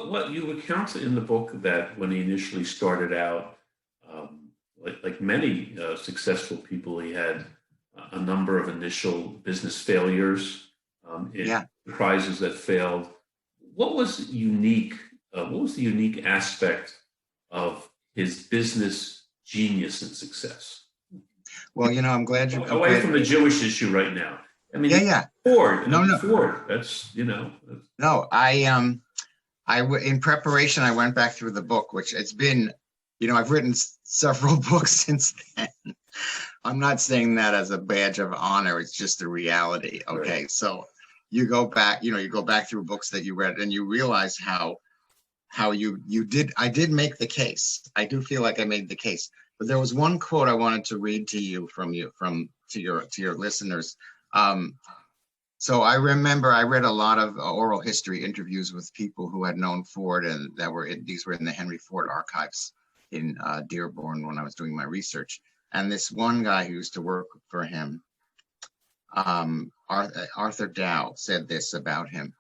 Well, you recount in the book that when he initially started out, like many successful people, he had a number of initial business failures, Yeah. enterprises that failed. What was unique? What was the unique aspect of his business genius and success? Well, I'm Away glad. from the Jewish issue right now. I mean, Yeah, yeah. Ford. I No, mean, no, Ford. That's no. In preparation, I went back through the book, which it's been, I've written several books since then. I'm not saying that as a badge of honor. It's just a reality. right. Okay. So you go back through books that you read and you realize how I did make the case. I do feel like I made the case. But there was one quote I wanted to read to you to your listeners. So I remember I read a lot of oral history interviews with people who had known Ford, and these were in the Henry Ford archives in Dearborn when I was doing my research. And this one guy who used to work for him, Arthur Dowd, said this about him.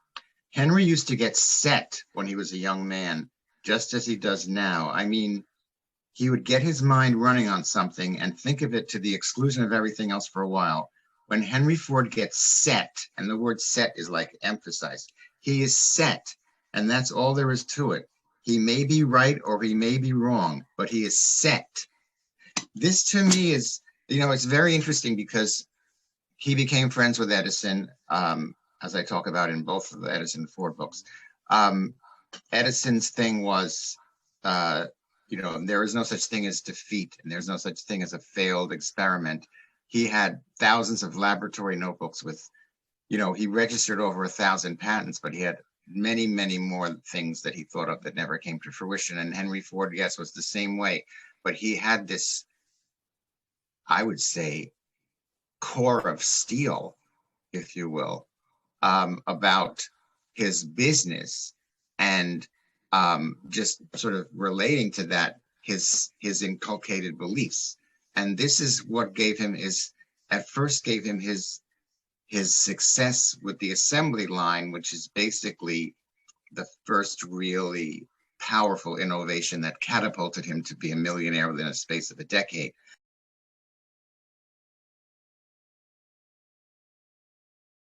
Henry used to get set when he was a young man, just as he does now. I mean, he would get his mind running on something and think of it to the exclusion of everything else for a while. When Henry Ford gets set, and the word set is like emphasized, he is set, and that's all there is to it. He may be right or he may be wrong, but he is set. This to me is, it's very interesting because he became friends with Edison, as I talk about in both of the Edison Ford books. Edison's thing was, there is no such thing as defeat, and there's no such thing as a failed experiment. He had thousands of laboratory notebooks with, he registered over 1,000 patents, but he had many, many more things that he thought of that never came to fruition. And Henry Ford, yes, was the same way. But he had this, I would say, core of steel, if you will, about his business, and just sort of relating to that, his inculcated beliefs. And this is what gave him his success with the assembly line, which is basically the first really powerful innovation that catapulted him to be a millionaire within a space of a decade.